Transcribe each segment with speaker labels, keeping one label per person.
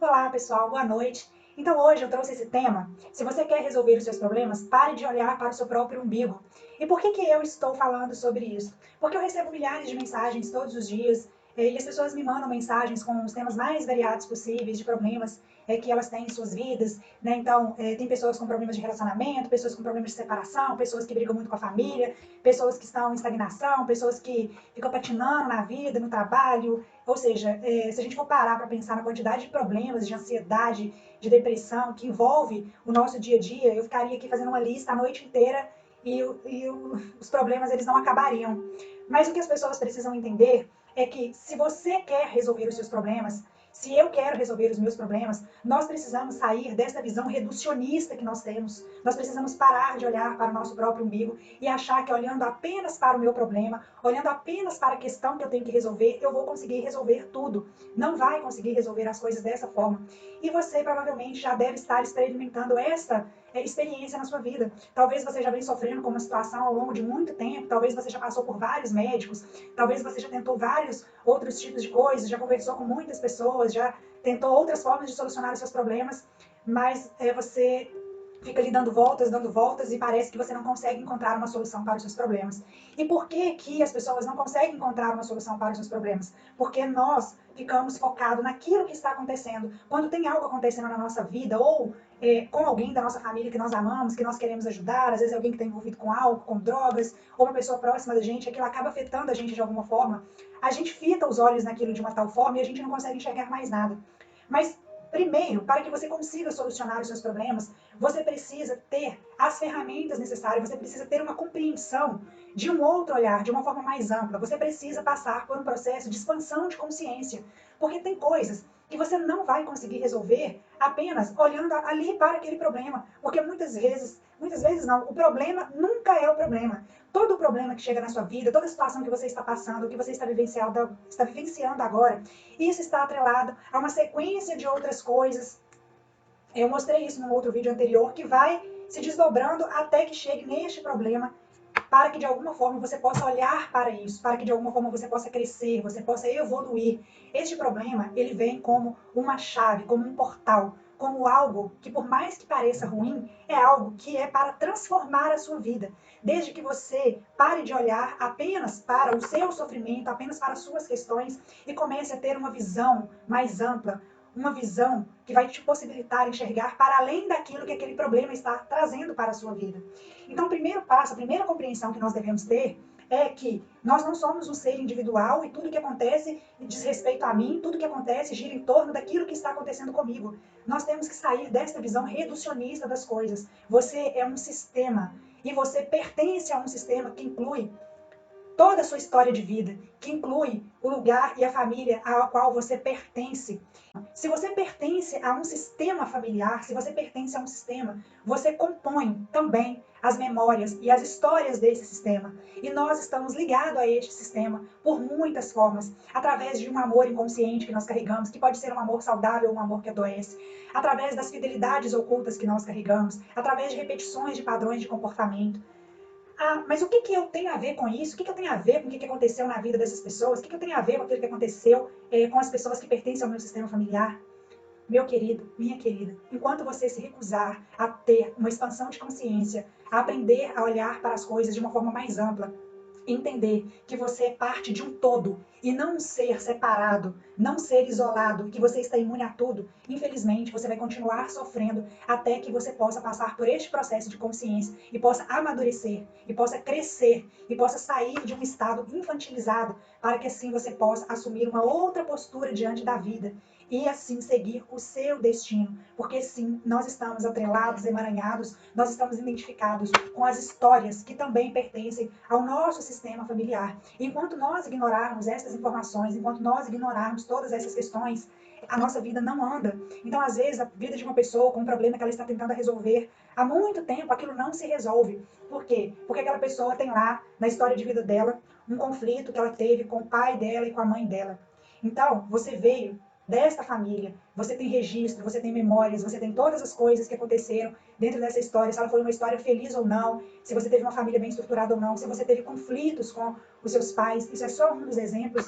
Speaker 1: Olá pessoal, boa noite. Então hoje eu trouxe esse tema. Se você quer resolver os seus problemas, pare de olhar para o seu próprio umbigo. E por que eu estou falando sobre isso? Porque eu recebo milhares de mensagens todos os dias e as pessoas me mandam mensagens com os temas mais variados possíveis de problemas que elas têm em suas vidas, né? Então, tem pessoas com problemas de relacionamento, pessoas com problemas de separação, pessoas que brigam muito com a família, pessoas que estão em estagnação, pessoas que ficam patinando na vida, no trabalho. Ou seja, se a gente for parar para pensar na quantidade de problemas, de ansiedade, de depressão que envolve o nosso dia a dia, eu ficaria aqui fazendo uma lista a noite inteira e os problemas eles não acabariam. Mas o que as pessoas precisam entender é que se você quer resolver os seus problemas, se eu quero resolver os meus problemas, nós precisamos sair dessa visão reducionista que nós temos. Nós precisamos parar de olhar para o nosso próprio umbigo e achar que olhando apenas para o meu problema, olhando apenas para a questão que eu tenho que resolver, eu vou conseguir resolver tudo. Não vai conseguir resolver as coisas dessa forma. E você provavelmente já deve estar experimentando essa experiência na sua vida. Talvez você já venha sofrendo com uma situação ao longo de muito tempo, talvez você já passou por vários médicos, talvez você já tentou vários outros tipos de coisas, já conversou com muitas pessoas, já tentou outras formas de solucionar os seus problemas, mas você fica ali dando voltas e parece que você não consegue encontrar uma solução para os seus problemas. E por que as pessoas não conseguem encontrar uma solução para os seus problemas? Porque nós ficamos focados naquilo que está acontecendo. Quando tem algo acontecendo na nossa vida, ou com alguém da nossa família que nós amamos, que nós queremos ajudar, às vezes alguém que está envolvido com álcool, com drogas, ou uma pessoa próxima da gente, aquilo acaba afetando a gente de alguma forma, a gente fita os olhos naquilo de uma tal forma e a gente não consegue enxergar mais nada. Mas primeiro, para que você consiga solucionar os seus problemas, você precisa ter as ferramentas necessárias, você precisa ter uma compreensão de um outro olhar, de uma forma mais ampla. Você precisa passar por um processo de expansão de consciência, porque tem coisas que você não vai conseguir resolver apenas olhando ali para aquele problema, porque muitas vezes não, o problema nunca é o problema. Todo o problema que chega na sua vida, toda a situação que você está passando, que você está vivenciando agora, isso está atrelado a uma sequência de outras coisas. Eu mostrei isso num outro vídeo anterior, que vai se desdobrando até que chegue neste problema, para que de alguma forma você possa olhar para isso, para que de alguma forma você possa crescer, você possa evoluir. Este problema, ele vem como uma chave, como um portal, como algo que, por mais que pareça ruim, é algo que é para transformar a sua vida. Desde que você pare de olhar apenas para o seu sofrimento, apenas para as suas questões e comece a ter uma visão mais ampla, uma visão que vai te possibilitar enxergar para além daquilo que aquele problema está trazendo para a sua vida. Então, o primeiro passo, a primeira compreensão que nós devemos ter é que nós não somos um ser individual e tudo que acontece diz respeito a mim, tudo que acontece gira em torno daquilo que está acontecendo comigo. Nós temos que sair desta visão reducionista das coisas. Você é um sistema e você pertence a um sistema que inclui toda a sua história de vida, que inclui o lugar e a família ao qual você pertence. Se você pertence a um sistema familiar, se você pertence a um sistema, você compõe também as memórias e as histórias desse sistema. E nós estamos ligados a este sistema por muitas formas, através de um amor inconsciente que nós carregamos, que pode ser um amor saudável ou um amor que adoece, através das fidelidades ocultas que nós carregamos, através de repetições de padrões de comportamento. Ah, mas o que eu tenho a ver com isso? O que eu tenho a ver com o que aconteceu na vida dessas pessoas? O que eu tenho a ver com aquilo que aconteceu com as pessoas que pertencem ao meu sistema familiar? Meu querido, minha querida, enquanto você se recusar a ter uma expansão de consciência, a aprender a olhar para as coisas de uma forma mais ampla, entender que você é parte de um todo e não um ser separado, não ser isolado, que você está imune a tudo, infelizmente você vai continuar sofrendo até que você possa passar por este processo de consciência e possa amadurecer, e possa crescer, e possa sair de um estado infantilizado, para que assim você possa assumir uma outra postura diante da vida e assim seguir o seu destino, porque sim, nós estamos atrelados, emaranhados, nós estamos identificados com as histórias que também pertencem ao nosso sistema familiar. Enquanto nós ignorarmos essas informações, enquanto nós ignorarmos todas essas questões, a nossa vida não anda. Então, às vezes, a vida de uma pessoa com um problema que ela está tentando resolver há muito tempo, aquilo não se resolve. Por quê? Porque aquela pessoa tem lá, na história de vida dela, um conflito que ela teve com o pai dela e com a mãe dela. Então, você veio desta família, você tem registro, você tem memórias, você tem todas as coisas que aconteceram dentro dessa história, se ela foi uma história feliz ou não, se você teve uma família bem estruturada ou não, se você teve conflitos com os seus pais, isso é só um dos exemplos.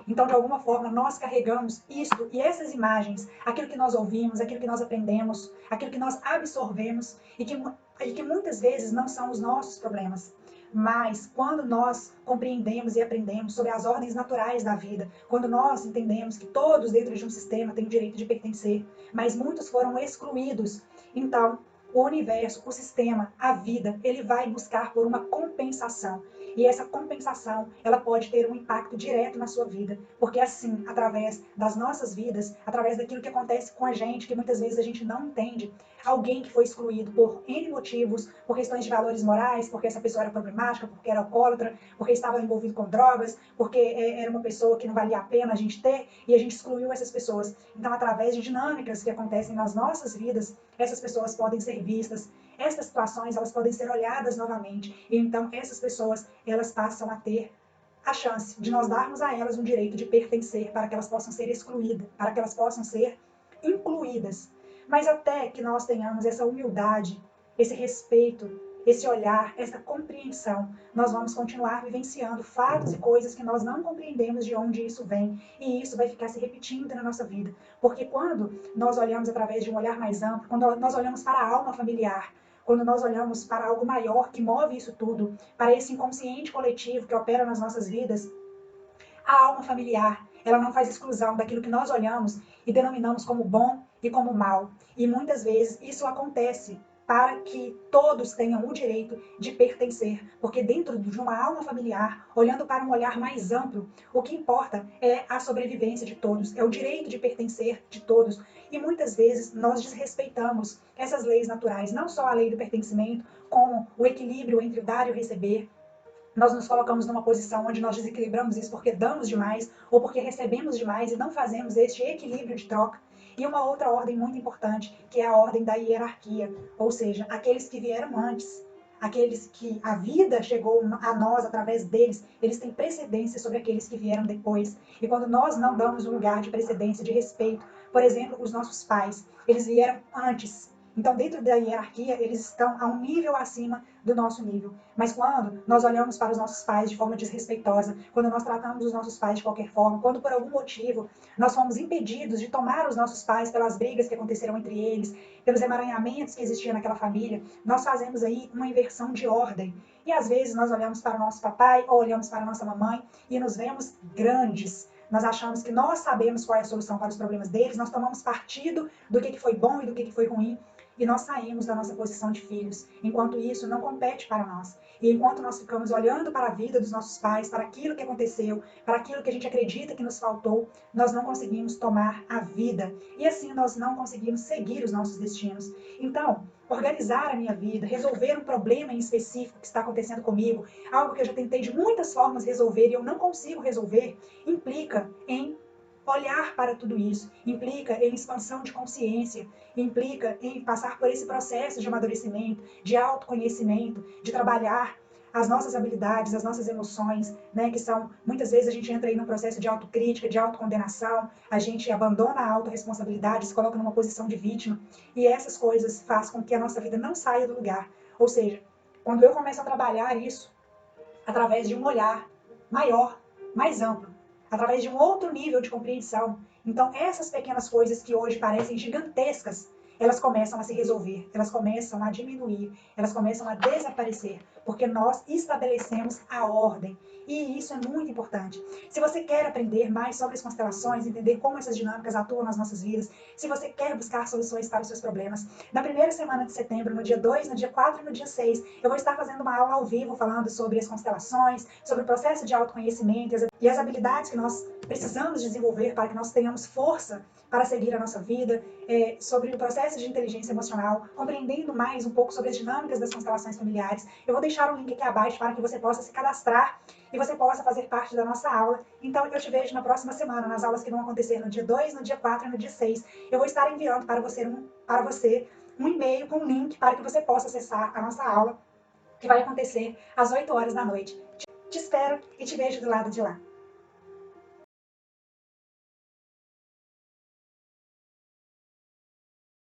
Speaker 1: Então, de alguma forma, nós carregamos isto e essas imagens, aquilo que nós ouvimos, aquilo que nós aprendemos, aquilo que nós absorvemos e que muitas vezes não são os nossos problemas. Mas quando nós compreendemos e aprendemos sobre as ordens naturais da vida, quando nós entendemos que todos dentro de um sistema têm o direito de pertencer, mas muitos foram excluídos, então o universo, o sistema, a vida, ele vai buscar por uma compensação. E essa compensação, ela pode ter um impacto direto na sua vida, porque assim, através das nossas vidas, através daquilo que acontece com a gente, que muitas vezes a gente não entende, alguém que foi excluído por N motivos, por questões de valores morais, porque essa pessoa era problemática, porque era alcoólatra, porque estava envolvido com drogas, porque era uma pessoa que não valia a pena a gente ter, e a gente excluiu essas pessoas. Então, através de dinâmicas que acontecem nas nossas vidas, essas pessoas podem ser vistas, essas situações elas podem ser olhadas novamente, e então essas pessoas elas passam a ter a chance de nós darmos a elas um direito de pertencer, para que elas possam ser excluídas, para que elas possam ser incluídas. Mas até que nós tenhamos essa humildade, esse respeito, esse olhar, essa compreensão, nós vamos continuar vivenciando fatos e coisas que nós não compreendemos de onde isso vem, e isso vai ficar se repetindo na nossa vida. Porque quando nós olhamos através de um olhar mais amplo, quando nós olhamos para a alma familiar, quando nós olhamos para algo maior que move isso tudo, para esse inconsciente coletivo que opera nas nossas vidas, a alma familiar, ela não faz exclusão daquilo que nós olhamos e denominamos como bom e como mal. E muitas vezes isso acontece para que todos tenham o direito de pertencer, porque dentro de uma alma familiar, olhando para um olhar mais amplo, o que importa é a sobrevivência de todos, é o direito de pertencer de todos. E muitas vezes nós desrespeitamos essas leis naturais, não só a lei do pertencimento, como o equilíbrio entre o dar e o receber. Nós nos colocamos numa posição onde nós desequilibramos isso porque damos demais ou porque recebemos demais e não fazemos este equilíbrio de troca. E uma outra ordem muito importante, que é a ordem da hierarquia, ou seja, aqueles que vieram antes, aqueles que a vida chegou a nós através deles, eles têm precedência sobre aqueles que vieram depois. E quando nós não damos um lugar de precedência, de respeito, por exemplo, os nossos pais, eles vieram antes. Então, dentro da hierarquia, eles estão a um nível acima do nosso nível. Mas quando nós olhamos para os nossos pais de forma desrespeitosa, quando nós tratamos os nossos pais de qualquer forma, quando por algum motivo nós fomos impedidos de tomar os nossos pais pelas brigas que aconteceram entre eles, pelos emaranhamentos que existiam naquela família, nós fazemos aí uma inversão de ordem. E às vezes nós olhamos para o nosso papai ou olhamos para a nossa mamãe e nos vemos grandes. Nós achamos que nós sabemos qual é a solução para os problemas deles, nós tomamos partido do que foi bom e do que foi ruim, e nós saímos da nossa posição de filhos. Enquanto isso não compete para nós. E enquanto nós ficamos olhando para a vida dos nossos pais, para aquilo que aconteceu, para aquilo que a gente acredita que nos faltou, nós não conseguimos tomar a vida. E assim nós não conseguimos seguir os nossos destinos. Então, organizar a minha vida, resolver um problema em específico que está acontecendo comigo, algo que eu já tentei de muitas formas resolver e eu não consigo resolver, implica em olhar para tudo isso, implica em expansão de consciência, implica em passar por esse processo de amadurecimento, de autoconhecimento, de trabalhar as nossas habilidades, as nossas emoções, né, que são, muitas vezes a gente entra aí num processo de autocrítica, de autocondenação, a gente abandona a autorresponsabilidade, se coloca numa posição de vítima, e essas coisas fazem com que a nossa vida não saia do lugar. Ou seja, quando eu começo a trabalhar isso, através de um olhar maior, mais amplo, através de um outro nível de compreensão. Então, essas pequenas coisas que hoje parecem gigantescas, elas começam a se resolver, elas começam a diminuir, elas começam a desaparecer, porque nós estabelecemos a ordem. E isso é muito importante. Se você quer aprender mais sobre as constelações, entender como essas dinâmicas atuam nas nossas vidas, se você quer buscar soluções para os seus problemas, na primeira semana de setembro, no dia 2, no dia 4 e no dia 6, eu vou estar fazendo uma aula ao vivo falando sobre as constelações, sobre o processo de autoconhecimento e as habilidades que nós precisamos desenvolver para que nós tenhamos força para seguir a nossa vida, sobre o processo de inteligência emocional, compreendendo mais um pouco sobre as dinâmicas das constelações familiares. Eu vou deixar um link aqui abaixo para que você possa se cadastrar e você possa fazer parte da nossa aula. Então, eu te vejo na próxima semana, nas aulas que vão acontecer no dia 2, no dia 4 e no dia 6. Eu vou estar enviando para você um e-mail com um link para que você possa acessar a nossa aula, que vai acontecer às 8 horas da noite. Te espero e te vejo do lado de lá.